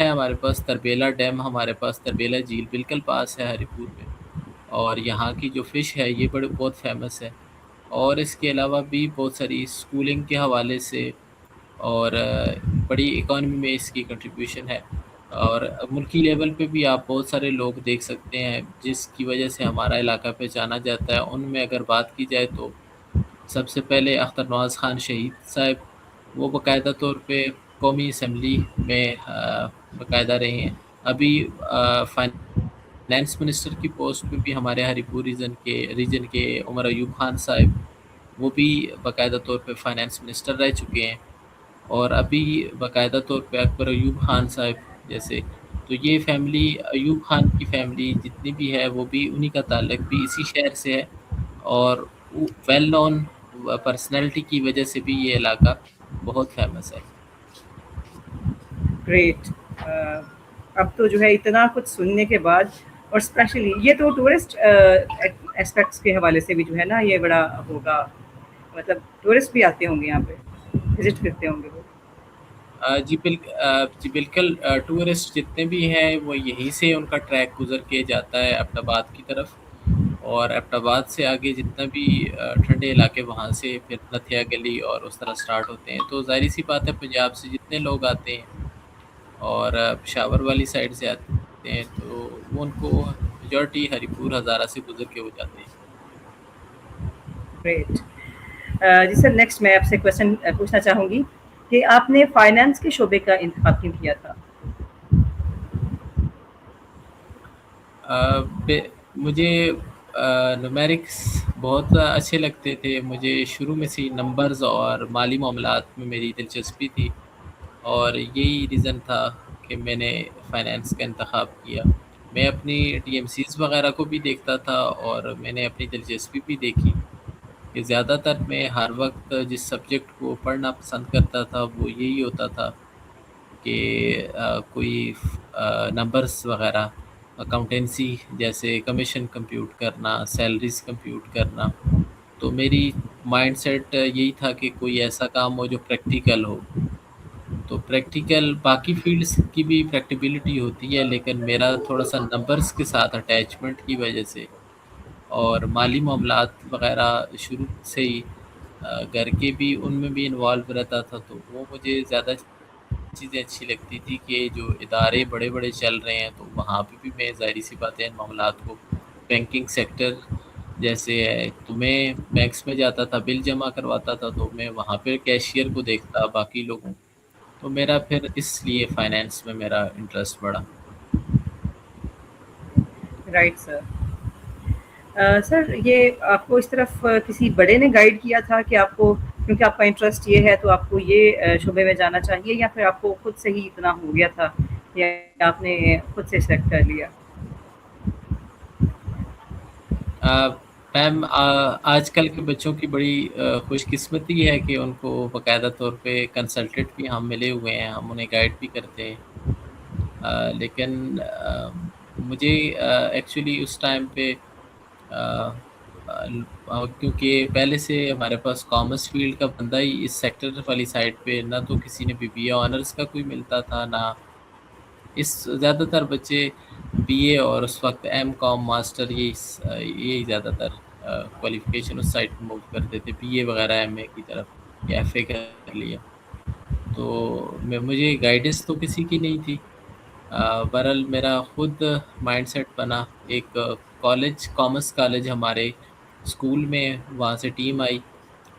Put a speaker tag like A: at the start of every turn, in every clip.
A: ہے ہمارے پاس تربیلا ڈیم، ہمارے پاس تربیلا جھیل بالکل پاس ہے ہری پور میں، اور یہاں کی جو فش ہے یہ بہت فیمس ہے۔ اور اس کے علاوہ بھی بہت ساری اسکولنگ کے حوالے سے اور بڑی اکانومی میں اس کی کنٹریبیوشن ہے، اور ملکی لیول پہ بھی آپ بہت سارے لوگ دیکھ سکتے ہیں جس کی وجہ سے ہمارا علاقہ پہچانا جاتا ہے۔ ان میں اگر بات کی جائے تو سب سے پہلے اختر نواز خان شہید صاحب، وہ باقاعدہ طور پہ قومی اسمبلی میں باقاعدہ رہے ہیں۔ ابھی فائنانس منسٹر کی پوسٹ پہ بھی ہمارے ہری پور ریجن کے عمر ایوب خان صاحب، وہ بھی باقاعدہ طور پہ فائنانس منسٹر رہ چکے ہیں، اور ابھی باقاعدہ طور پہ اکبر ایوب خان صاحب جیسے، تو یہ فیملی ایوب خان کی فیملی جتنی بھی ہے وہ بھی انہی کا تعلق بھی اسی شہر سے ہے، اور ویل نون پرسنالٹی کی وجہ سے بھی یہ علاقہ بہت فیمس ہے۔
B: گریٹ۔ اب تو جو ہے اتنا کچھ سننے کے بعد، اور اسپیشلی یہ تو ٹورسٹ اسپیکٹس کے حوالے سے بھی جو ہے نا یہ بڑا ہوگا، مطلب ٹورسٹ بھی آتے ہوں گے یہاں پہ، وزٹ کرتے ہوں گے وہ۔
A: جی بالکل، ٹورسٹ جتنے بھی ہیں وہ یہیں سے ان کا ٹریک گزر کے جاتا ہے ایبٹ آباد کی طرف، اور ایبٹ آباد سے آگے جتنا بھی ٹھنڈے علاقے وہاں سے پھر نتھیا گلی اور اس طرح سٹارٹ ہوتے ہیں۔ تو ظاہری سی بات ہے پنجاب سے جتنے لوگ آتے ہیں اور پشاور والی سائڈ سے آتے ہیں تو وہ ان کو میجورٹی ہری پور ہزارہ سے گزر کے وہ جاتے ہیں۔
B: گریٹ۔ جی سر، نیکسٹ میں آپ سے کوشچن پوچھنا چاہوں گی کہ آپ نے فائنانس کے شعبے کا انتخاب کیوں کیا تھا؟
A: مجھے نومیرکس بہت اچھے لگتے تھے، مجھے شروع میں سے نمبرز اور مالی معاملات میں میری دلچسپی تھی، اور یہی ریزن تھا کہ میں نے فائنانس کا انتخاب کیا۔ میں اپنی ٹی ایم سیز وغیرہ کو بھی دیکھتا تھا، اور میں نے اپنی دلچسپی بھی دیکھی کہ زیادہ تر میں ہر وقت جس سبجیکٹ کو پڑھنا پسند کرتا تھا وہ یہی ہوتا تھا کہ کوئی نمبرز وغیرہ، اکاؤنٹنسی جیسے کمیشن کمپیوٹ کرنا، سیلریز کمپیوٹ کرنا۔ تو میری مائنڈ سیٹ یہی تھا کہ کوئی ایسا کام ہو جو پریکٹیکل ہو۔ تو پریکٹیکل باقی فیلڈز کی بھی پریکٹیبلٹی ہوتی ہے، لیکن میرا تھوڑا سا نمبرز کے ساتھ اٹیچمنٹ کی وجہ سے اور مالی معاملات وغیرہ شروع سے ہی گھر کے بھی ان میں بھی انوالو رہتا تھا، تو وہ مجھے زیادہ چیزیں اچھی لگتی تھی کہ جو ادارے بڑے بڑے چل رہے ہیں تو وہاں پہ بھی میں ظاہری سی باتیں ان معاملات کو، بینکنگ سیکٹر جیسے ہے تو میں بینکس میں جاتا تھا، بل جمع کرواتا تھا، تو میں وہاں پہ کیشیئر کو دیکھتا باقی لوگوں، تو میرا پھر اس لیے فائنینس میں میرا انٹرسٹ بڑھا۔
B: Right sir. سر یہ آپ کو اس طرف کسی بڑے نے گائیڈ کیا تھا کہ آپ کو، کیونکہ آپ کا انٹرسٹ یہ ہے تو آپ کو یہ شعبے میں جانا چاہیے، یا پھر آپ کو خود سے ہی اتنا ہو گیا تھا یا آپ نے خود سے سلیکٹ کر لیا؟
A: میم آج کل کے بچوں کی بڑی خوش قسمتی ہے کہ ان کو باقاعدہ طور پہ کنسلٹنٹ بھی ہم ملے ہوئے ہیں، ہم انہیں گائیڈ بھی کرتے ہیں، لیکن مجھے ایکچولی اس ٹائم پہ کیونکہ پہلے سے ہمارے پاس کامرس فیلڈ کا بندہ ہی اس سیکٹر والی سائڈ پہ، نہ تو کسی نے بی بی اے آنرس کا کوئی ملتا تھا، نہ اس زیادہ تر بچے بی اے اور اس وقت ایم کام ماسٹر یہی زیادہ تر کوالیفیکیشن اس سائڈ پہ موو کرتے تھے، بی اے وغیرہ ایم اے کی طرف یا ایف اے کر لیا۔ تو مجھے گائیڈنس تو کسی کی نہیں تھی، بہرحال میرا خود مائنڈ سیٹ بنا۔ ایک کالج، کامرس کالج ہمارے اسکول میں، وہاں سے ٹیم آئی،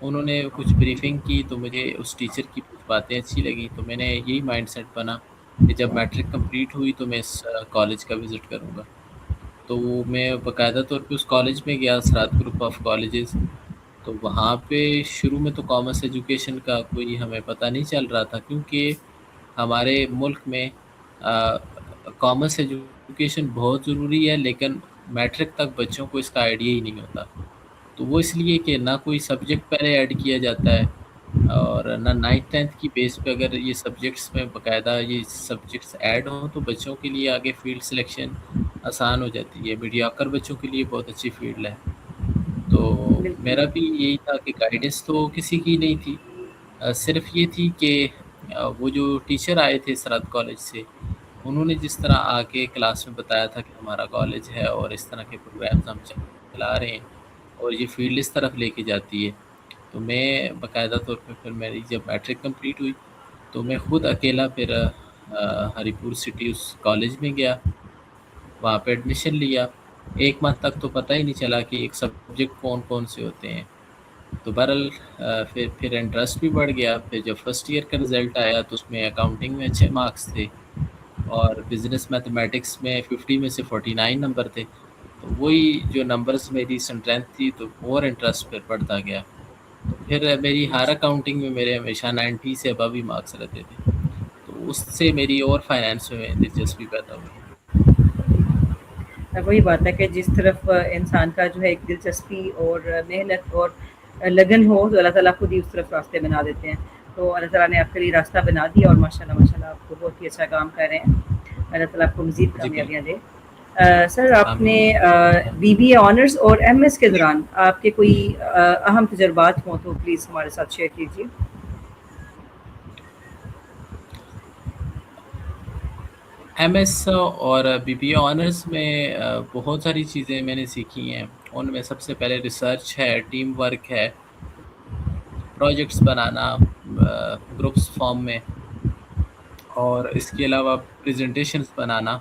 A: انہوں نے کچھ بریفنگ کی تو مجھے اس ٹیچر کی کچھ باتیں اچھی لگیں، تو میں نے یہی مائنڈ سیٹ بنا کہ جب میٹرک کمپلیٹ ہوئی تو میں اس کالج کا وزٹ کروں گا۔ تو میں باقاعدہ طور پہ اس کالج میں گیا، سرات گروپ آف کالجز، تو وہاں پہ شروع میں تو کامرس ایجوکیشن کا کوئی ہمیں پتہ نہیں چل رہا تھا، کیونکہ ہمارے ملک میں کامرس ایجوکیشن بہت ضروری ہے، لیکن میٹرک تک بچوں کو اس کا آئیڈیا ہی نہیں ہوتا۔ تو وہ اس لیے کہ نہ کوئی سبجیکٹ پہلے ایڈ کیا جاتا ہے، اور نہ 9th 10th کی بیس پہ اگر یہ سبجیکٹس میں باقاعدہ یہ سبجیکٹس ایڈ ہوں تو بچوں کے لیے آگے فیلڈ سلیکشن آسان ہو جاتی ہے۔ میڈیاکر بچوں کے لیے بہت اچھی فیلڈ ہے۔ تو
B: بالکل۔
A: میرا بھی یہی تھا کہ گائیڈنس تو کسی کی نہیں تھی، صرف یہ تھی کہ وہ جو ٹیچر آئے تھے سرحد کالج سے، انہوں نے جس طرح آ کے کلاس میں بتایا تھا کہ ہمارا کالج ہے اور اس طرح کے پروگرامز ہم چلا رہے ہیں اور یہ فیلڈ اس طرف لے کے جاتی ہے، تو میں باقاعدہ طور پہ پھر میری جب میٹرک کمپلیٹ ہوئی تو میں خود اکیلا پھر ہری پور سٹی اس کالج میں گیا، وہاں پہ ایڈمیشن لیا۔ 1 منتھ تک تو پتہ ہی نہیں چلا کہ ایک سبجیکٹ کون کون سے ہوتے ہیں، تو بہرحال پھر انٹرسٹ بھی بڑھ گیا۔ پھر جب فرسٹ ایئر کا رزلٹ آیا تو اس میں اکاؤنٹنگ میں اچھے مارکس تھے اور بزنس میتھمیٹکس میں 50 میں سے 49 نمبر تھے، تو وہی جو نمبرز میری اسٹرینتھ تھی تو اور انٹرسٹ پھر بڑھتا گیا۔ تو پھر میری ہر
B: اچھا،
A: اکاؤنٹنگ میں میرے ہمیشہ 90 سے ابو ہی مارکس رہتے تھے، تو اس سے میری اور فائنینس میں دلچسپی پیدا ہوئی۔
B: وہی بات ہے کہ جس طرف انسان کا جو ہے ایک دلچسپی اور محنت اور لگن ہو تو اللہ تعالیٰ خود ہی اس طرف راستے بنا دیتے ہیں۔ تو اللہ تعالیٰ نے آپ کے لیے راستہ بنا دیا اور ماشاء اللہ آپ کو بہت ہی اچھا کام کر رہے ہیں، اللہ تعالیٰ آپ کو مزید
A: جی
B: کامیابیاں
A: بالکل،
B: دے۔ سر آپ نے
A: آمین۔
B: بی بی اے آنرس اور ایم ایس کے دوران آپ کے کوئی اہم تجربات ہوں تو پلیز ہمارے ساتھ شیئر کیجیے۔
A: ایم ایس اور بی بی اے آنرس میں بہت ساری چیزیں میں نے سیکھی ہیں، ان میں سب سے پہلے ریسرچ ہے، ٹیم ورک ہے، پروجیکٹس بنانا گروپس فارم میں، اور اس کے علاوہ پریزنٹیشنز بنانا،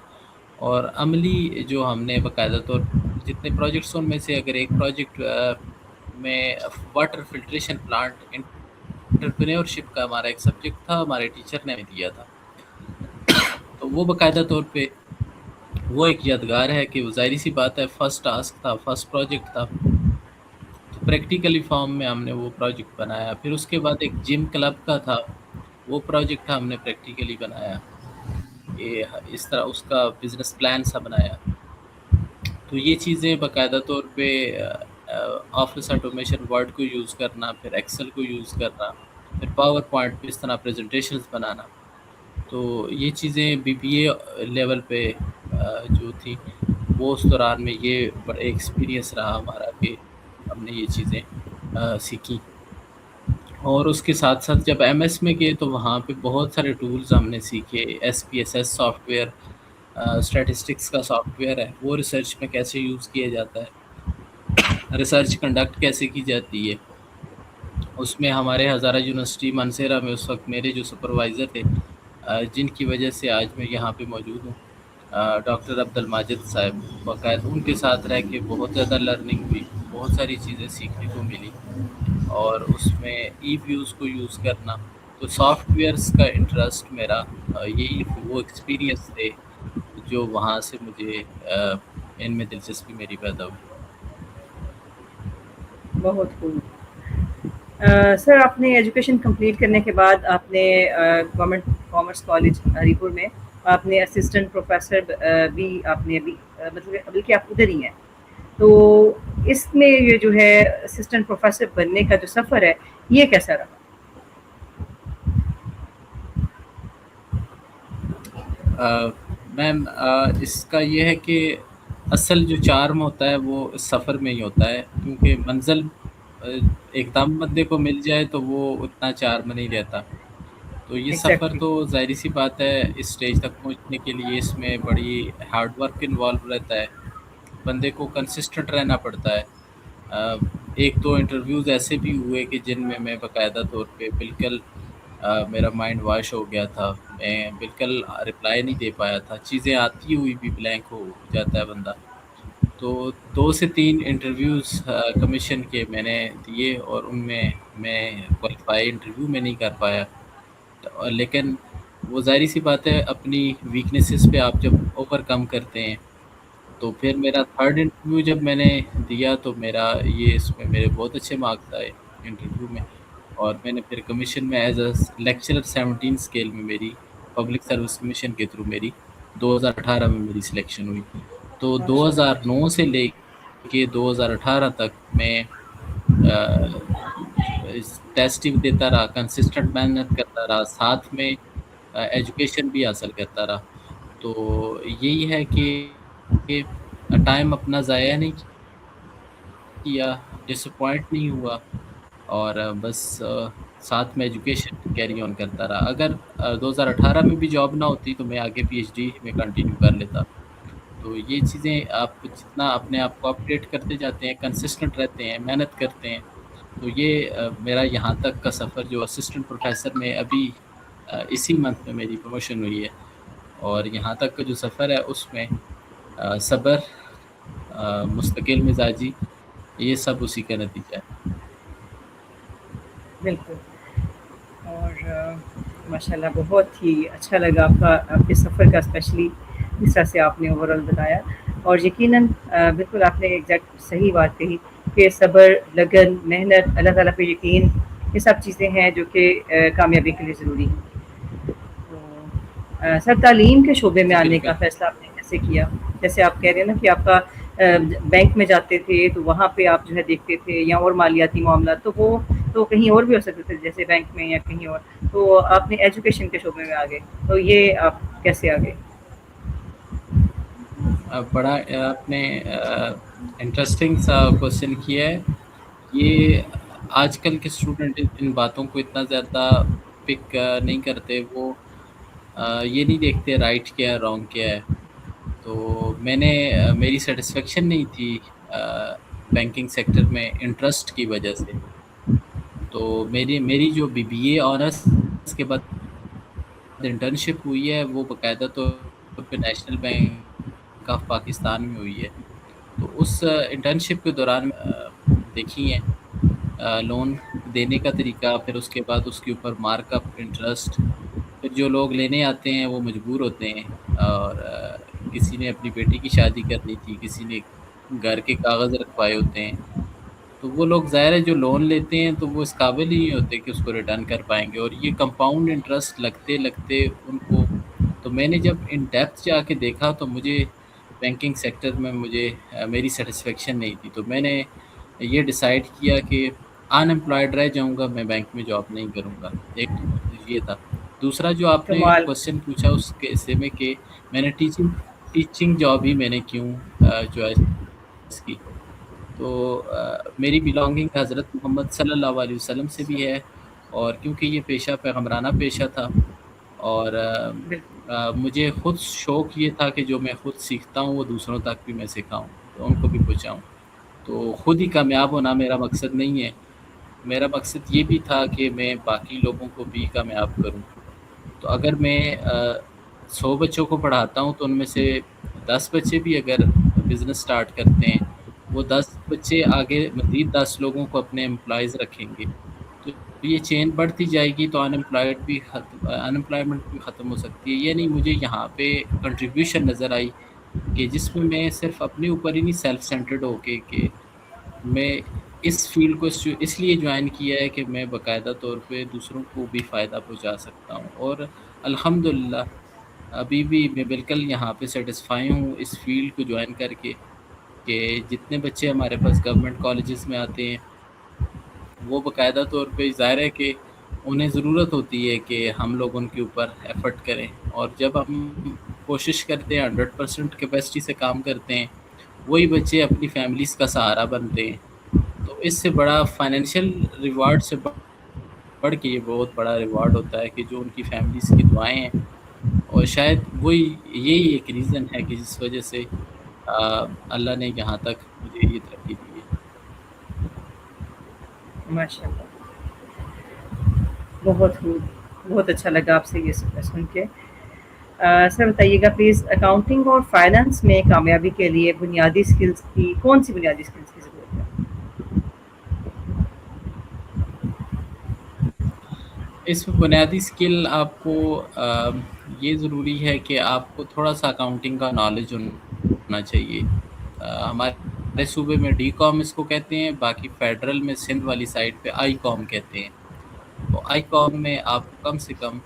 A: اور عملی جو ہم نے باقاعدہ طور جتنے پروجیکٹس ان میں سے اگر ایک پروجیکٹ میں واٹر فلٹریشن پلانٹ انٹرپرینورشپ کا ہمارا ایک سبجیکٹ تھا، ہمارے ٹیچر نے ہمیں دیا تھا، تو وہ باقاعدہ طور پہ وہ ایک یادگار ہے کہ وہ ظاہری سی بات ہے فرسٹ ٹاسک تھا، فرسٹ پروجیکٹ تھا، تو پریکٹیکلی فارم میں ہم نے وہ پروجیکٹ بنایا۔ پھر اس کے بعد ایک جم کلب کا تھا، وہ پروجیکٹ ہم نے پریکٹیکلی بنایا، یہ اس طرح اس کا بزنس پلان سا بنایا۔ تو یہ چیزیں باقاعدہ طور پہ آفس آٹومیشن ورڈ کو یوز کرنا، پھر ایکسل کو یوز کرنا، پھر پاور پوائنٹ پہ اس طرح پریزنٹیشنز بنانا، تو یہ چیزیں بی بی اے لیول پہ جو تھی وہ اس دوران میں یہ بڑا ایکسپیرینس رہا ہمارا کہ ہم نے یہ چیزیں سیکھی۔ اور اس کے ساتھ ساتھ جب ایم ایس میں گئے تو وہاں پہ بہت سارے ٹولز ہم نے سیکھے، S P S S soft where, statistics کا سافٹ ویئر ہے، وہ ریسرچ میں کیسے یوز کیا جاتا ہے، ریسرچ کنڈکٹ کیسے کی جاتی ہے۔ اس میں ہمارے ہزارہ یونیورسٹی مانسیرا میں اس وقت میرے جو سپروائزر تھے جن کی وجہ سے آج میں یہاں پہ موجود ہوں، ڈاکٹر عبد الماجد صاحب، باقاعدہ ان کے ساتھ رہ کے بہت زیادہ لرننگ ہوئی، بہت ساری چیزیں سیکھنے کو ملی، اور اس میں ای ویوز کو یوز کرنا، تو سافٹ ویئرس کا انٹرسٹ میرا یہی وہ ایکسپیرینس تھے جو وہاں سے مجھے ان میں دلچسپی میری پیدا ہوئی۔
B: بہت خوب۔ سر آپ نے ایجوکیشن کمپلیٹ کرنے کے بعد آپ نے گورنمنٹ کامرس کالج ہری پور میں آپ نے اسسٹنٹ پروفیسر بھی آپ نے ابھی مطلب بلکہ آپ ادھر ہی ہیں، تو اس میں یہ جو ہے اسسٹنٹ پروفیسر بننے کا جو سفر ہے یہ کیسا رہا؟
A: میم اس کا یہ ہے کہ اصل جو چارم ہوتا ہے وہ اس سفر میں ہی ہوتا ہے، کیونکہ منزل ایک دم بندے کو مل جائے تو وہ اتنا چارم نہیں رہتا، تو یہ سفر
B: ایگزیکٹلی۔
A: تو ظاہری سی بات ہے اس سٹیج تک پہنچنے کے لیے اس میں بڑی ہارڈ ورک انوالو رہتا ہے، بندے کو کنسسٹنٹ رہنا پڑتا ہے۔ ایک دو انٹرویوز ایسے بھی ہوئے کہ جن میں میں باقاعدہ طور پہ بالکل میرا مائنڈ واش ہو گیا تھا، میں بالکل رپلائی نہیں دے پایا تھا، چیزیں آتی ہوئی بھی بلینک ہو جاتا ہے بندہ۔ تو 2 سے 3 انٹرویوز کمیشن کے میں نے دیے اور ان میں کوالیفائی انٹرویو میں نہیں کر پایا، لیکن وہ ظاہری سی بات ہے اپنی ویکنیسز پہ آپ جب اوور کم کرتے ہیں، تو پھر میرا تھرڈ انٹرویو جب میں نے دیا تو میرا یہ اس میں میرے بہت اچھے مارکس آئے انٹرویو میں، اور میں نے پھر کمیشن میں ایز اے لیکچرر 17 اسکیل میں میری پبلک سروس کمیشن کے تھرو میری 2018 میں میری سلیکشن ہوئی۔ تو
B: ماشاء اللہ،
A: 2009 سے لے کے 2018 تک میں ٹیسٹ بھی دیتا رہا، کنسسٹنٹ محنت کرتا رہا، ساتھ میں ایجوکیشن بھی حاصل کرتا رہا، تو یہی ہے کہ ٹائم اپنا ضائع نہیں کیا، ڈس اپوائنٹ نہیں ہوا، اور بس ساتھ میں ایجوکیشن کیری آن کرتا رہا. اگر 2018 میں بھی جاب نہ ہوتی تو میں آگے پی ایچ ڈی میں کنٹینیو کر لیتا. تو یہ چیزیں آپ جتنا اپنے آپ کو اپڈیٹ کرتے جاتے ہیں، کنسسٹنٹ رہتے ہیں، محنت کرتے ہیں، تو یہ میرا یہاں تک کا سفر جو اسسٹنٹ پروفیسر میں ابھی اسی منتھ میں میری پروموشن ہوئی ہے، اور یہاں تک کا جو سفر ہے اس میں صبر، مستقل مزاجی، یہ سب اسی کا نتیجہ ہے.
B: بالکل. اور ماشاء اللہ بہت ہی اچھا لگا آپ کے سفر کا، اسپیشلی جس طرح سے آپ نے اوور آل بتایا. اور یقیناً بالکل آپ نے ایگزیکٹ صحیح بات کہی کہ صبر، لگن، محنت، اللہ تعالیٰ پہ یقین، یہ سب چیزیں ہیں جو کہ کامیابی کے لیے ضروری ہیں. تو سر، تعلیم کے شعبے میں
A: جی
B: آنے کا
A: بالکل.
B: فیصلہ آپ نے کیسے کیا؟ جیسے آپ کہہ رہے ہیں نا کہ آپ کا بینک میں جاتے تھے تو وہاں پہ آپ جو ہے دیکھتے تھے، یا اور مالیاتی معاملات، تو وہ تو کہیں اور بھی ہو سکتے تھے جیسے بینک میں یا کہیں اور، تو آپ نے ایجوکیشن کے شعبے میں آ گئے، تو یہ آپ کیسے آ گئے؟
A: بڑا آپ نے انٹرسٹنگ سا کوشچن کیا ہے. یہ آج کل کے اسٹوڈنٹ ان باتوں کو اتنا زیادہ پک نہیں کرتے. وہ یہ نہیں دیکھتے رائٹ کیا ہے، رانگ کیا ہے. تو میں نے میری سیٹسفیکشن نہیں تھی بینکنگ سیکٹر میں انٹرسٹ کی وجہ سے. تو میری جو بی اے آنرس کے بعد انٹرنشپ ہوئی ہے وہ باقاعدہ طور پہ نیشنل بینک آف پاکستان میں ہوئی ہے. تو اس انٹرنشپ کے دوران دیکھی ہیں لون دینے کا طریقہ، پھر اس کے بعد اس کے اوپر مارک اپ انٹرسٹ، پھر جو لوگ لینے آتے ہیں وہ مجبور ہوتے ہیں. اور کسی نے اپنی بیٹی کی شادی کرنی تھی، کسی نے گھر کے کاغذ رکھوائے ہوتے ہیں، تو وہ لوگ ظاہر ہے جو لون لیتے ہیں تو وہ اس قابل ہی نہیں ہوتے کہ اس کو ریٹرن کر پائیں گے. اور یہ کمپاؤنڈ انٹرسٹ لگتے لگتے ان کو، تو میں نے جب ان ڈیپتھ جا کے دیکھا تو مجھے بینکنگ سیکٹر میں میری سیٹسفیکشن نہیں تھی. تو میں نے یہ ڈیسائیڈ کیا کہ ان امپلائڈ رہ جاؤں گا، میں بینک میں جاب نہیں کروں گا. ایک یہ تھا. دوسرا جو آپ نے
B: کمال.
A: کوشچن پوچھا اس کے حصے میں کہ میں نے ٹیچنگ جاب ہی میں نے کیوں چوائس کی، تو میری بلانگنگ حضرت محمد صلی اللہ علیہ وسلم سے بھی ہے، اور کیونکہ یہ پیشہ پیغمرانہ پیشہ تھا، اور
B: بالکل.
A: مجھے خود شوق یہ تھا کہ جو میں خود سیکھتا ہوں وہ دوسروں تک بھی میں سکھاؤں، تو ان کو بھی پہنچاؤں. تو خود ہی کامیاب ہونا میرا مقصد نہیں ہے. میرا مقصد یہ بھی تھا کہ میں باقی لوگوں کو بھی کامیاب کروں. تو اگر میں 100 بچوں کو پڑھاتا ہوں تو ان میں سے 10 بچے بھی اگر بزنس سٹارٹ کرتے ہیں، وہ 10 بچے آگے مزید 10 لوگوں کو اپنے امپلائیز رکھیں گے، تو یہ چین بڑھتی جائے گی تو انمپلائمنٹ بھی ختم ہو سکتی ہے. یہ نہیں، مجھے یہاں پہ کنٹریبیوشن نظر آئی کہ جس میں صرف اپنے اوپر ہی نہیں سیلف سینٹرڈ ہو کے کہ میں اس فیلڈ کو اس لیے جوائن کیا ہے کہ میں باقاعدہ طور پہ دوسروں کو بھی فائدہ پہنچا سکتا ہوں. اور الحمدللہ ابھی بھی میں بالکل یہاں پہ سیٹسفائی ہوں اس فیلڈ کو جوائن کر کے، کہ جتنے بچے ہمارے پاس گورنمنٹ کالجز میں آتے ہیں وہ باقاعدہ طور پہ ظاہر ہے کہ انہیں ضرورت ہوتی ہے کہ ہم لوگ ان کے اوپر ایفرٹ کریں. اور جب ہم کوشش کرتے ہیں 100% کیپیسٹی سے کام کرتے ہیں، وہی بچے اپنی فیملیز کا سہارا بنتے ہیں. تو اس سے بڑا فائنینشیل ریوارڈ سے بڑھ کے یہ بہت بڑا ریوارڈ ہوتا ہے کہ جو ان کی فیملیز کی دعائیں ہیں. اور شاید یہی ایک ریزن ہے کہ جس وجہ سے اللہ نے یہاں تک مجھے یہ ترقی دی ہے.
B: ماشاء اللہ، بہت خوب. بہت اچھا لگا آپ سے یہ سن کے. سر بتائیے گا پلیز، اکاؤنٹنگ اور فائنانس میں کامیابی کے لیے بنیادی اسکلس کی کون سی بنیادی اسکلس کی ضرورت ہے؟
A: اس میں بنیادی اسکل آپ کو یہ ضروری ہے کہ آپ کو تھوڑا سا اکاؤنٹنگ کا نالج ہونا چاہیے. ہمارے صوبے میں ڈی کام اس کو کہتے ہیں، باقی فیڈرل میں سندھ والی سائڈ پہ آئی کام کہتے ہیں. تو آئی کام میں آپ کو کم سے کم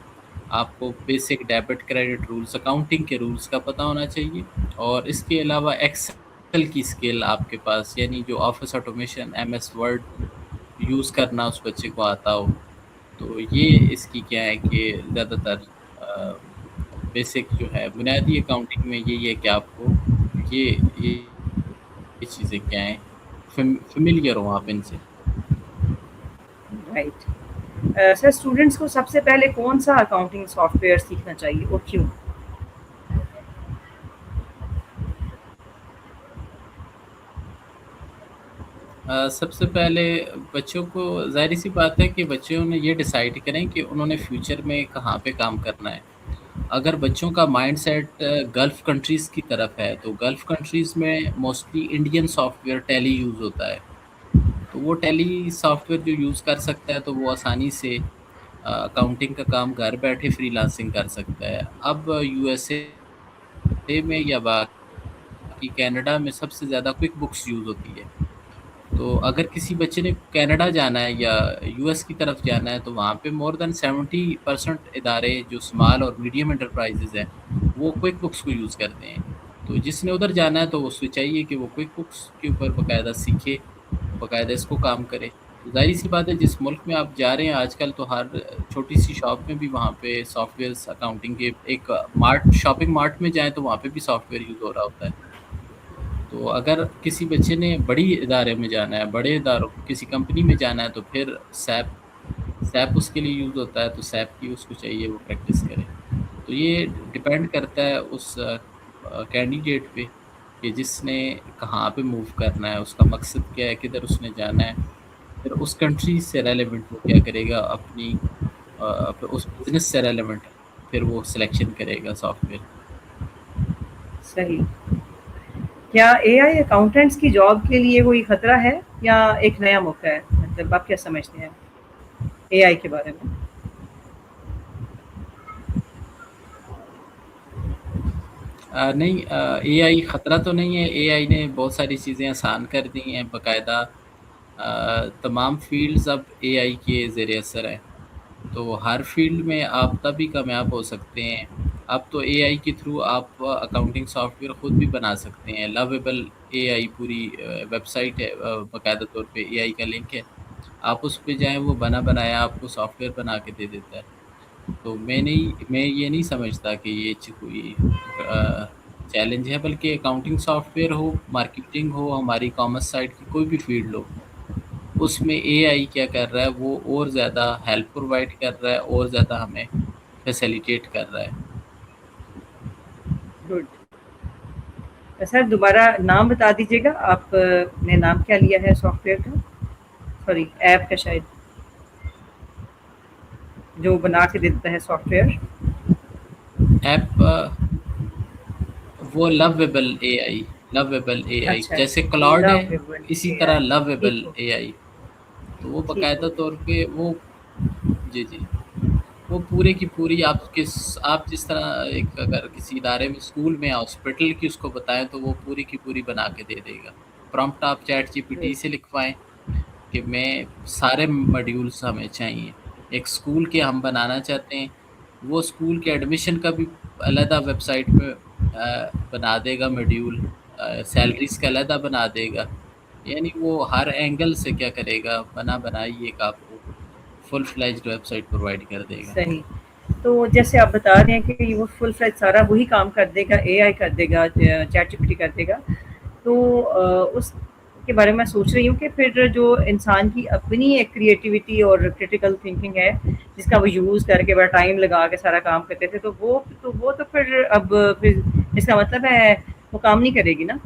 A: آپ کو basic debit credit rules, accounting کے رولز کا پتہ ہونا چاہیے. اور اس کے علاوہ ایکسل کی اسکل آپ کے پاس، یعنی جو office automation, M S word use کرنا اس بچے کو آتا ہو. تو یہ اس کی کیا ہے کہ زیادہ تر بیسک جو ہے بنیادی اکاؤنٹنگ میں یہی ہے کہ آپ کو یہ چیزیں کیا ہیں، فیملیئر ہوں آپ ان سے.
B: رائٹ. سر اسٹوڈنٹس کو سب سے پہلے کون سا اکاؤنٹنگ سافٹ ویئر سیکھنا چاہیے اور کیوں؟
A: سب سے پہلے بچوں کو ظاہر سی بات ہے کہ بچوں نے یہ ڈیسائیڈ کریں کہ انہوں نے فیوچر میں کہاں پہ کام کرنا ہے۔ اگر بچوں کا مائنڈ سیٹ گلف کنٹریز کی طرف ہے تو گلف کنٹریز میں mostly Indian software Tally use ہوتا ہے، تو وہ ٹیلی سافٹ ویئر جو یوز کر سکتا ہے تو وہ آسانی سے اکاؤنٹنگ کا کام گھر بیٹھے فری لانسنگ کر سکتا ہے۔ اب یو ایس اے میں یا باقی کینیڈا میں سب سے زیادہ کوئک بکس یوز ہوتی ہے، تو اگر کسی بچے نے کینیڈا جانا ہے یا یو ایس کی طرف جانا ہے تو وہاں پہ مور دین 70% ادارے جو اسمال اور میڈیم انٹرپرائزز ہیں وہ کوئک بکس کو یوز کرتے ہیں۔ تو جس نے ادھر جانا ہے تو اس سے چاہیے کہ وہ کوئک بکس کے اوپر باقاعدہ سیکھے، باقاعدہ اس کو کام کرے۔ تو ظاہر سی بات ہے جس ملک میں آپ جا رہے ہیں آج کل تو ہر چھوٹی سی شاپ میں بھی وہاں پہ سافٹ ویئر اکاؤنٹنگ کے ایک مارٹ شاپنگ مارٹ میں جائیں تو وہاں پہ بھی سافٹ ویئر یوز ہو رہا ہوتا ہے۔ تو اگر کسی بچے نے بڑی ادارے میں جانا ہے، بڑے اداروں کسی کمپنی میں جانا ہے تو پھر سیپ اس کے لیے یوز ہوتا ہے، تو سیپ کی اس کو چاہیے وہ پریکٹس کرے۔ تو یہ ڈپینڈ کرتا ہے اس کینڈیڈیٹ پہ کہ جس نے کہاں پہ موو کرنا ہے، اس کا مقصد کیا ہے، کدھر اس نے جانا ہے، پھر اس کنٹری سے ریلیونٹ وہ کیا کرے گا، اپنی پھر اس بزنس سے ریلیونٹ پھر وہ سلیکشن کرے گا سافٹ ویئر۔
B: صحیح۔ کیا اے آئی اکاؤنٹنٹس کی جاب کے لیے کوئی خطرہ ہے یا ایک نیا موقع ہے؟ مطلب آپ کیا سمجھتے ہیں اے آئی کے بارے میں؟
A: نہیں، اے آئی خطرہ تو نہیں ہے، اے آئی نے بہت ساری چیزیں آسان کر دی ہیں، باقاعدہ تمام فیلڈز اب اے آئی کے زیر اثر ہیں، تو ہر فیلڈ میں آپ تبھی کامیاب ہو سکتے ہیں۔ اب تو اے آئی کے تھرو آپ اکاؤنٹنگ سافٹ ویئر خود بھی بنا سکتے ہیں، لویبل اے آئی پوری ویب سائٹ ہے، باقاعدہ طور پہ اے آئی کا لنک ہے، آپ اس پہ جائیں، وہ بنایا آپ کو سافٹ ویئر بنا کے دے دیتا ہے۔ تو میں یہ نہیں سمجھتا کہ یہ کوئی چیلنج ہے، بلکہ اکاؤنٹنگ سافٹ ویئر ہو، مارکیٹنگ ہو، ہماری کامرس سائٹ کی کوئی بھی فیلڈ ہو، اس میں اے آئی کیا کر رہا ہے، وہ اور زیادہ ہیلپ پرووائڈ کر رہا ہے، اور زیادہ ہمیں فیسیلیٹیٹ کر رہا ہے۔
B: گڈ۔ سر دوبارہ نام بتا دیجیے گا، آپ نے نام کیا لیا ہے سافٹ ویئر کا، سوری ایپ کا، شاید جو بنا کے دیتا ہے سافٹ ویئر؟
A: ایپ وہ لویبل اے آئی
B: اچھا،
A: جیسے کلاؤڈ ہے،
B: لویبل
A: اسی
B: اے
A: طرح
B: آئی،
A: لویبل
B: ٹھیک ہو
A: اے آئی، تو وہ
B: ٹھیک ہو
A: باقاعدہ
B: گیا۔
A: طور پہ وہ جی وہ پورے کی پوری آپ جس طرح ایک اگر کسی ادارے میں، اسکول میں یا ہاسپٹل کی اس کو بتائیں تو وہ پوری کی پوری بنا کے دے دے گا۔ پرامپٹ آپ chat G P T
B: Good.
A: سے لکھوائیں کہ میں سارے ماڈیولس ہمیں چاہیے، ایک اسکول کے ہم بنانا چاہتے ہیں، وہ اسکول کے ایڈمیشن کا بھی علیحدہ ویب سائٹ پہ بنا دے گا ماڈیول، سیلریز کا علیحدہ بنا دے گا، یعنی وہ ہر اینگل سے کیا کرے گا، بنائی ایک آپ کو فل فلیجڈ ویب سائٹ پرووائڈ کر دے گا۔
B: صحیح۔ تو جیسے آپ بتا رہے ہیں کہ وہ فل فلیج سارا وہی کام کر دے گا، اے آئی کر دے گا، چیٹ جی پی ٹی کر دے گا، تو اس کے بارے میں سوچ رہی ہوں کہ پھر جو انسان کی اپنی ایک کریٹیوٹی اور کریٹیکل تھنکنگ ہے جس کا وہ یوز کر کے بڑا ٹائم لگا کے سارا کام کرتے تھے، تو وہ تو پھر اب پھر اس کا مطلب ہے وہ کام نہیں کرے گی نا،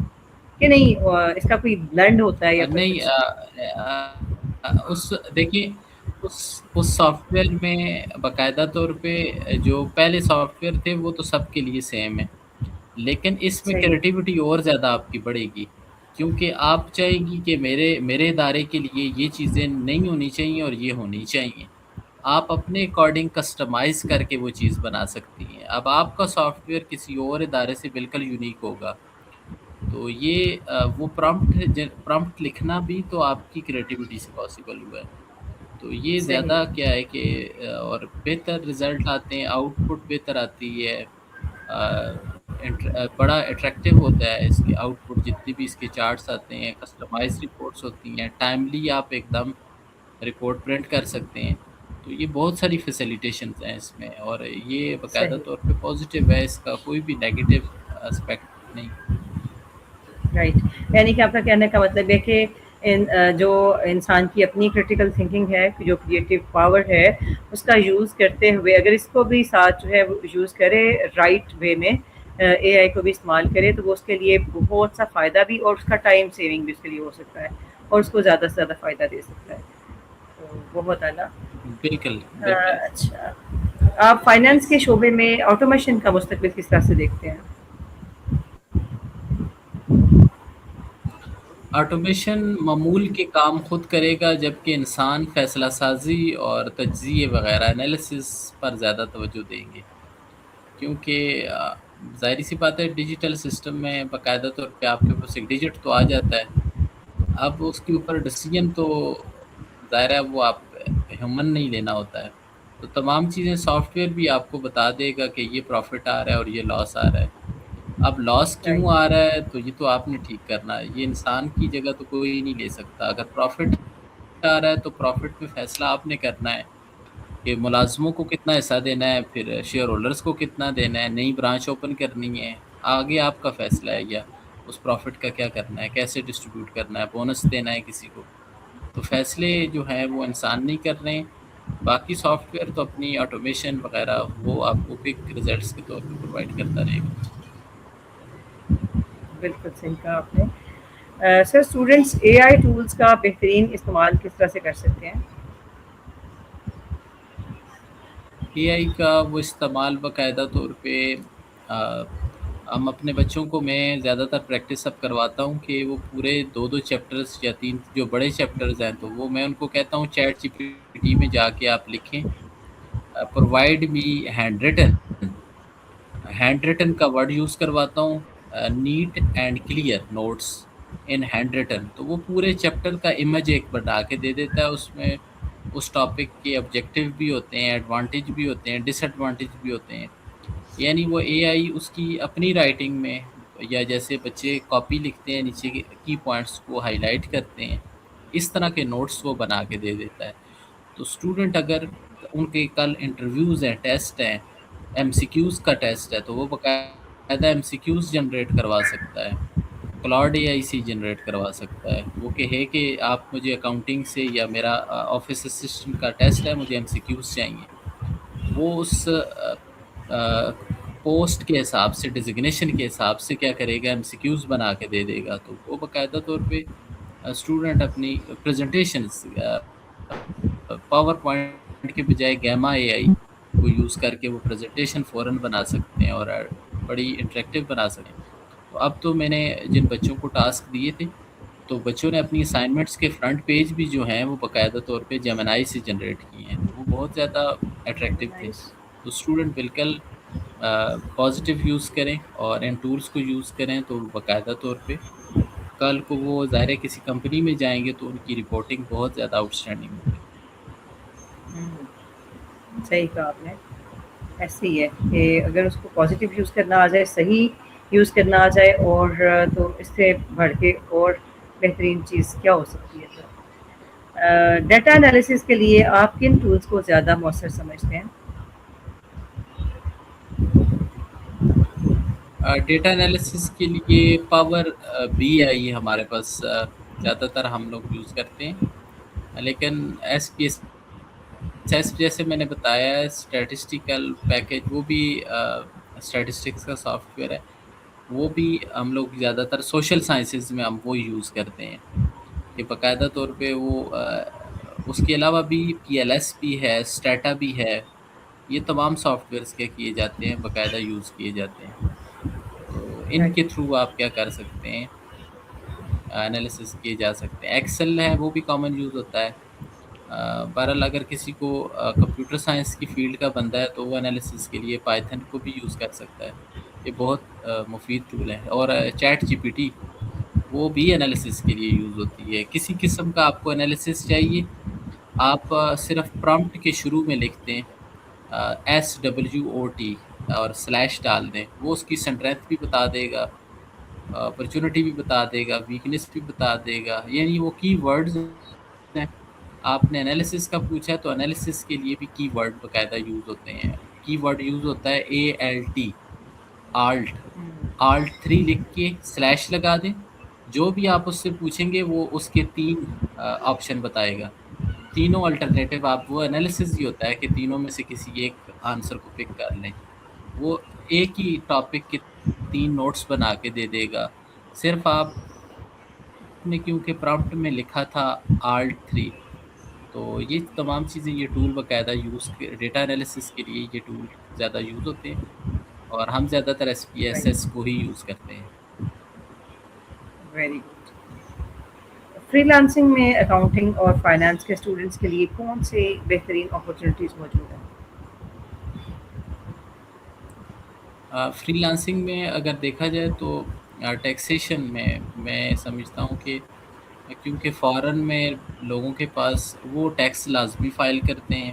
B: کہ نہیں اس کا کوئی بلینڈ ہوتا ہے یا پھر
A: نہیں،
B: کچھ؟
A: اس دیکھیے اس سافٹ ویئر میں باقاعدہ طور پہ جو پہلے سافٹ ویئر تھے وہ تو سب کے لیے سیم ہے، لیکن اس میں
B: صحیح،
A: کریٹیوٹی اور زیادہ آپ کی بڑھے گی، کیونکہ آپ چاہیں گی کہ میرے ادارے کے لیے یہ چیزیں نہیں ہونی چاہیے اور یہ ہونی چاہیے، آپ اپنے اکارڈنگ کسٹمائز کر کے وہ چیز بنا سکتی ہیں۔ اب آپ کا سافٹ ویئر کسی اور ادارے سے بالکل یونیک ہوگا، تو یہ وہ پرامپٹ لکھنا بھی تو آپ کی کریٹیوٹی سے پاسبل ہوا ہے، تو یہ
B: صحیح،
A: زیادہ کیا ہے کہ اور بہتر رزلٹ آتے ہیں، آؤٹ پٹ بہتر آتی ہے، بڑا اٹریکٹیو ہوتا ہے اس کے آؤٹ پٹ، جتنی بھی اس کے چارٹس آتے ہیں، کسٹمائز رپورٹس ہوتی ہیں، ٹائملی آپ ایک دم رپورٹ پرنٹ کر سکتے ہیں، تو یہ بہت ساری فیسیلیٹیشنز ہیں اس میں، اور یہ باقاعدہ
B: صحیح،
A: طور پہ پازیٹیو ہے، اس کا کوئی بھی نیگیٹو اسپیکٹ نہیں۔
B: رائٹ۔ یعنی کہ آپ کا کہنے کا مطلب ہے کہ جو انسان کی اپنی کریٹیکل تھنکنگ ہے، جو کریٹیو پاور ہے، اس کا یوز کرتے ہوئے اگر اس کو بھی ساتھ جو ہے وہ یوز کرے رائٹ وے میں، اے آئی کو بھی استعمال کرے، تو وہ اس کے لیے بہت سا فائدہ بھی اور اس کا ٹائم سیونگ بھی اس کے لیے ہو سکتا ہے، اور اس کو زیادہ سے زیادہ فائدہ دے سکتا ہے. تو بہت اعلیٰ.
A: بالکل بالکل.
B: اچھا، آپ فائنانس کے شعبے میں آٹومیشن کا مستقبل کس طرح سے دیکھتے ہیں؟
A: آٹومیشن معمول کے کام خود کرے گا، جبکہ انسان فیصلہ سازی اور تجزیے وغیرہ انالیسس پر زیادہ توجہ دیں گے. کیونکہ ظاہری سی بات ہے، ڈیجیٹل سسٹم میں باقاعدہ طور پہ آپ کے پاس ایک ڈیجٹ تو آ جاتا ہے. اب اس کے اوپر ڈیسیجن تو ظاہر ہے وہ آپ ہیومن نہیں لینا ہوتا ہے. تو تمام چیزیں سافٹ ویئر بھی آپ کو بتا دے گا کہ یہ پروفٹ آ رہا ہے اور یہ لاس آ رہا ہے. اب لاس کیوں
B: رائٹ.
A: آ رہا ہے تو یہ تو آپ نے ٹھیک کرنا ہے، یہ انسان کی جگہ تو کوئی نہیں لے سکتا. اگر پروفٹ آ رہا ہے تو پروفٹ پہ فیصلہ آپ نے کرنا ہے کہ ملازموں کو کتنا حصہ دینا ہے، پھر شیئر ہولڈرز کو کتنا دینا ہے، نئی برانچ اوپن کرنی ہے، آگے آپ کا فیصلہ ہے. یا اس پروفٹ کا کیا کرنا ہے، کیسے ڈسٹریبیوٹ کرنا ہے، بونس دینا ہے کسی کو. تو فیصلے جو ہیں وہ انسان نہیں کر رہے ہیں. باقی سافٹ ویئر تو اپنی آٹومیشن وغیرہ وہ آپ کو کوئک ریزلٹس کے طور پہ پرووائڈ کرتا رہے گا.
B: بالکل صحیح کہا آپ نے. سر، اسٹوڈینٹس اے آئی ٹولس کا بہترین استعمال کس طرح سے کر سکتے ہیں؟
A: اے آئی کا وہ استعمال باقاعدہ طور پہ ہم اپنے بچوں کو، میں زیادہ تر پریکٹس اب کرواتا ہوں کہ وہ پورے 2 چیپٹرز یا 3 جو بڑے چیپٹرز ہیں، تو وہ میں ان کو کہتا ہوں چیٹ جی پی ٹی میں جا کے آپ لکھیں پرووائڈ می ہینڈ ریٹن کا ورڈ یوز کرواتا ہوں، neat and clear notes in handwritten. تو وہ پورے چیپٹر کا امیج ایک بنا کے دے دیتا ہے. اس میں اس ٹاپک کے آبجیکٹیو بھی ہوتے ہیں، ایڈوانٹیج بھی ہوتے ہیں، ڈس ایڈوانٹیج بھی ہوتے ہیں. یعنی وہ اے آئی اس کی اپنی رائٹنگ میں، یا جیسے بچے کاپی لکھتے ہیں نیچے کے کی پوائنٹس کو ہائی لائٹ کرتے ہیں، اس طرح کے نوٹس وہ بنا کے دے دیتا ہے. تو اسٹوڈنٹ اگر ان کے کل انٹرویوز ہیں، ٹیسٹ ہیں، ایم سی کیوز کا ٹیسٹ ہے، تو وہ باقاعدہ ایم سی کیوز جنریٹ کروا سکتا ہے. کلاؤڈ اے آئی سی جنریٹ کروا سکتا ہے. وہ کہے کہ آپ مجھے اکاؤنٹنگ سے، یا میرا آفس اسسٹنٹ کا ٹیسٹ ہے، مجھے ایم سی کیوز چاہیے. وہ اس پوسٹ کے حساب سے، ڈیزگنیشن کے حساب سے کیا کرے گا، ایم سی کیوز بنا کے دے دے گا. تو وہ باقاعدہ طور پہ اسٹوڈنٹ اپنی پریزنٹیشنز پاور پوائنٹ کے بجائے گیما اے آئی کو یوز کر کے وہ پریزنٹیشن فوراً بنا سکتے ہیں اور بڑی انٹریکٹیو بنا سکتے ہیں. تو اب تو میں نے جن بچوں کو ٹاسک دیے تھے، تو بچوں نے اپنی اسائنمنٹس کے فرنٹ پیج بھی جو ہیں وہ باقاعدہ طور پہ جیمنائی سے جنریٹ کیے ہیں. تو وہ بہت زیادہ اٹریکٹیو تھے.
B: نائس.
A: تو اسٹوڈنٹ بالکل پازیٹیو یوز کریں اور ان ٹولس کو یوز کریں، تو باقاعدہ طور پہ کل کو وہ ظاہر ہے کسی کمپنی میں جائیں گے تو ان کی رپورٹنگ بہت زیادہ آؤٹ اسٹینڈنگ ہوگی.
B: صحیح کہا آپ نے. ایسے ہی ہے کہ اگر اس کو پازیٹیو یوز کرنا آ جائے، صحیح یوز کرنا آ جائے، اور تو اس سے بڑھ کے اور بہترین چیز کیا ہو سکتی ہے. ڈیٹا انالیسس کے لیے آپ کن ٹولس کو زیادہ مؤثر سمجھتے ہیں؟
A: ڈیٹا انالیسس کے لیے پاور بی آئی ہمارے پاس زیادہ تر ہم لوگ یوز کرتے ہیں. لیکن ایس پی ایس جیسے میں نے بتایا ہے، اسٹیٹسٹیکل پیکیج، وہ بھی اسٹیٹسٹکس کا سافٹ ویئر ہے. وہ بھی ہم لوگ زیادہ تر سوشل سائنسز میں ہم وہ یوز کرتے ہیں کہ باقاعدہ طور پہ وہ اس کے علاوہ بھی پی ایل ایس بھی ہے، اسٹیٹا بھی ہے. یہ تمام سافٹ ویئرس کے کیے جاتے ہیں، باقاعدہ یوز کیے جاتے ہیں. تو ان کے تھرو آپ کیا کر سکتے ہیں، انالیسس کیے جا سکتے ہیں. ایکسل ہے، وہ بھی کامن یوز ہوتا ہے. بہرحال اگر کسی کو کمپیوٹر سائنس کی فیلڈ کا بندہ ہے تو وہ انالیسس کے لیے پائتھن کو بھی یوز کر سکتا ہے. یہ بہت مفید ٹول ہے. اور چیٹ جی پی ٹی وہ بھی انالیسس کے لیے یوز ہوتی ہے. کسی قسم کا آپ کو انالیسس چاہیے، آپ صرف پرامپٹ کے شروع میں لکھتے ہیں SWOT اور سلیش ڈال دیں، وہ اس کی اسٹرینتھ بھی بتا دے گا، اپرچونٹی بھی بتا دے گا، ویکنیس بھی بتا دے گا. یعنی وہ کی ورڈز ہیں. آپ نے انالیسس کا پوچھا تو انالیسس کے لیے بھی کی ورڈ باقاعدہ یوز ہوتے ہیں. کی ورڈ یوز ہوتا ہے ALT، آلٹ 3 لکھ کے سلیش لگا دیں، جو بھی آپ اس سے پوچھیں گے وہ اس کے 3 آپشن بتائے گا. تینوں الٹرنیٹو آپ وہ انالیسس یہ ہوتا ہے کہ تینوں میں سے کسی ایک آنسر کو پک کر لیں. وہ ایک ہی ٹاپک کے 3 نوٹس بنا کے دے دے گا. صرف آپ نے کیونکہ پرامپٹ میں لکھا تھا Alt 3، تو یہ تمام چیزیں یہ ٹول باقاعدہ یوز ڈیٹا انالیسس کے لیے یہ ٹول زیادہ یوز ہوتے ہیں، اور ہم زیادہ تر SPSS کو ہی یوز کرتے ہیں.
B: Very good. فری لانسنگ میں اکاؤنٹنگ اور فائنانس کے اسٹوڈنٹس کے لیے کون سے بہترین اپرچونیٹیز موجود ہیں؟
A: فری لانسنگ میں اگر دیکھا جائے تو ٹیکسیشن میں سمجھتا ہوں کہ کیونکہ فارن میں لوگوں کے پاس وہ ٹیکس لازمی فائل کرتے ہیں،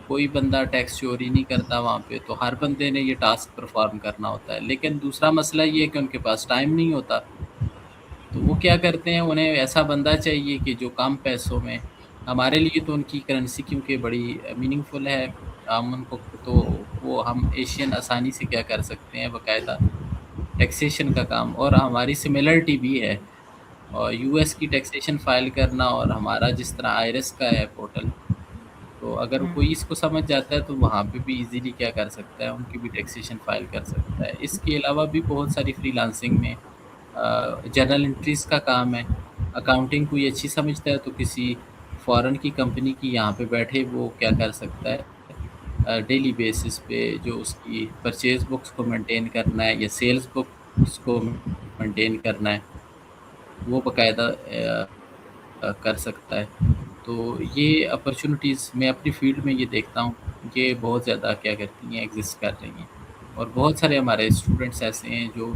A: کوئی بندہ ٹیکس چوری نہیں کرتا وہاں پہ، تو ہر بندے نے یہ ٹاسک پرفارم کرنا ہوتا ہے. لیکن دوسرا مسئلہ یہ ہے کہ ان کے پاس ٹائم نہیں ہوتا، تو وہ کیا کرتے ہیں، انہیں ایسا بندہ چاہیے کہ جو کم پیسوں میں، ہمارے لیے تو ان کی کرنسی کیونکہ بڑی میننگ فل ہے، ہم ان کو تو وہ ہم ایشین آسانی سے کیا کر سکتے ہیں باقاعدہ ٹیکسیشن کا کام، اور ہماری سملرٹی بھی ہے. اور US کی ٹیکسیشن فائل کرنا اور ہمارا جس طرح آئرس کا ہے پورٹل، تو اگر کوئی اس کو سمجھ جاتا ہے تو وہاں پہ بھی ایزیلی کیا کر سکتا ہے، ان کی بھی ٹیکسیشن فائل کر سکتا ہے. اس کے علاوہ بھی بہت ساری فری لانسنگ میں جرنل انٹریز کا کام ہے. اکاؤنٹنگ کوئی اچھی سمجھتا ہے تو کسی فارن کی کمپنی کی یہاں پہ بیٹھے وہ کیا کر سکتا ہے، ڈیلی بیسس پہ جو اس کی پرچیز بکس کو مینٹین کرنا ہے یا سیلز بکس کو مینٹین کرنا ہے وہ باقاعدہ کر سکتا ہے. تو یہ اپرچونیٹیز میں اپنی فیلڈ میں یہ دیکھتا ہوں کہ بہت زیادہ کیا کرتی ہیں، ایگزسٹ کر رہی ہیں، اور بہت سارے ہمارے اسٹوڈنٹس ایسے ہیں جو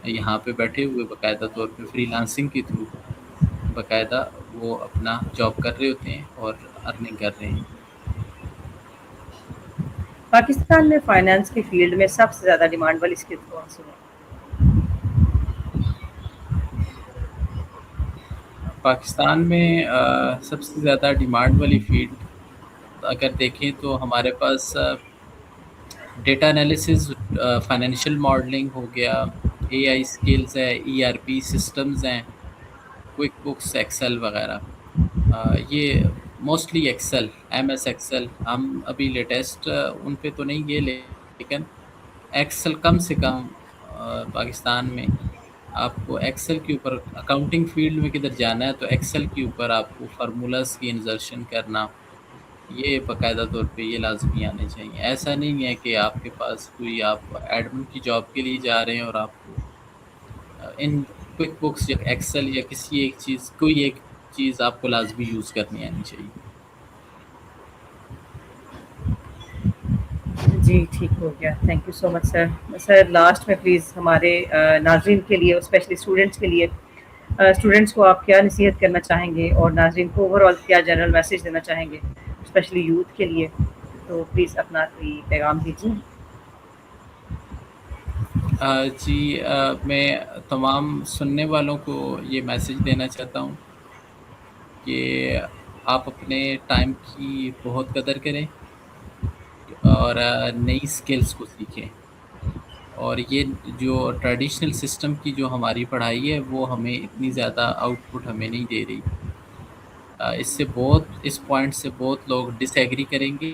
A: یہاں پہ بیٹھے ہوئے باقاعدہ طور پہ فری لانسنگ کے تھرو باقاعدہ وہ اپنا جاب کر رہے ہوتے ہیں اور ارننگ کر رہے ہیں.
B: پاکستان میں فائنانس کی فیلڈ میں سب سے زیادہ ڈیمانڈ والی اسکل کون سی ہے؟
A: پاکستان میں سب سے زیادہ ڈیمانڈ والی فیلڈ اگر دیکھیں تو ہمارے پاس ڈیٹا انالیسز، فائنینشیل ماڈلنگ ہو گیا، AI اسکلز ہے، ERP سسٹمز ہیں، کوئک بکس، ایکسل وغیرہ. یہ موسٹلی ایکسل، MS ایکسل. ہم ابھی لیٹسٹ ان پہ تو نہیں گئے، لیکن ایکسل کم سے کم پاکستان میں آپ کو ایکسل کے اوپر اکاؤنٹنگ فیلڈ میں کدھر جانا ہے تو ایکسل کے اوپر آپ کو فارمولاز کی انزرشن کرنا، یہ باقاعدہ طور پہ یہ لازمی آنے چاہیے. ایسا نہیں ہے کہ آپ کے پاس کوئی آپ ایڈمن کی جاب کے لیے جا رہے ہیں اور آپ کو ان کوئک بکس یا ایکسل یا کسی ایک چیز کوئی ایک چیز آپ کو لازمی یوز کرنی آنی چاہیے.
B: جی ٹھیک ہو گیا. Thank you so much sir. Sir last میں پلیز ہمارے ناظرین کے لیے، اسپیشلی اسٹوڈنٹس کے لیے، اسٹوڈنٹس کو آپ کیا نصیحت کرنا چاہیں گے اور ناظرین کو اوور آل کیا جنرل میسیج دینا چاہیں گے اسپیشلی یوتھ کے لیے؟ تو پلیز اپنا کوئی پیغام دیجیے.
A: جی، میں تمام سننے والوں کو یہ میسج دینا چاہتا ہوں کہ آپ اپنے ٹائم کی بہت قدر کریں اور نئی سکلز کو سیکھیں. اور یہ جو ٹریڈیشنل سسٹم کی جو ہماری پڑھائی ہے وہ ہمیں اتنی زیادہ آؤٹ پٹ ہمیں نہیں دے رہی. اس پوائنٹ سے بہت لوگ ڈس ایگری کریں گے،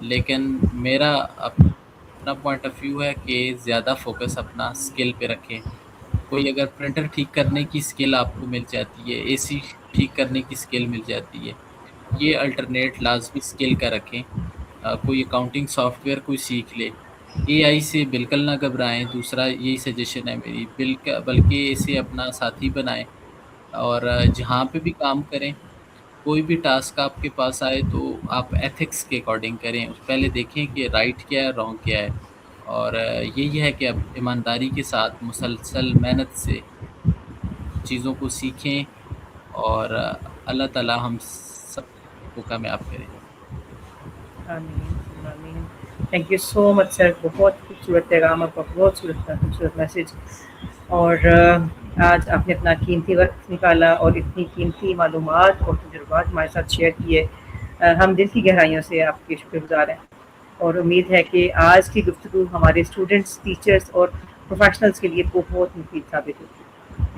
A: لیکن میرا اپنا پوائنٹ آف ویو ہے کہ زیادہ فوکس اپنا سکل پہ رکھیں. کوئی اگر پرنٹر ٹھیک کرنے کی سکل آپ کو مل جاتی ہے، AC ٹھیک کرنے کی سکل مل جاتی ہے، یہ الٹرنیٹ لازمی سکل کا رکھیں. کوئی اکاؤنٹنگ سافٹ ویئر کوئی سیکھ لے. AI سے بالکل نہ گھبرائیں، دوسرا یہی سجیشن ہے میری، بلکہ اسے اپنا ساتھی بنائیں اور جہاں پہ بھی کام کریں کوئی بھی ٹاسک آپ کے پاس آئے تو آپ ایتھکس کے اکارڈنگ کریں. پہلے دیکھیں کہ رائٹ کیا ہے، رانگ کیا ہے، اور یہی ہے کہ اب ایمانداری کے ساتھ مسلسل محنت سے چیزوں کو سیکھیں اور اللہ تعالی ہم سب کو کامیاب کریں.
B: آمین آمین. تھینک یو سو مچ سر. بہت خوبصورت پیغام، آپ کا بہت خوبصورت میسج. اور آج آپ نے اپنا قیمتی وقت نکالا اور اتنی قیمتی معلومات اور تجربات ہمارے ساتھ شیئر کیے. ہم دل کی گہرائیوں سے آپ کے شکر گزار ہیں، اور امید ہے کہ آج کی گفتگو ہمارے اسٹوڈنٹس، ٹیچرس اور پروفیشنلز کے لیے بہت مفید ثابت ہوگی.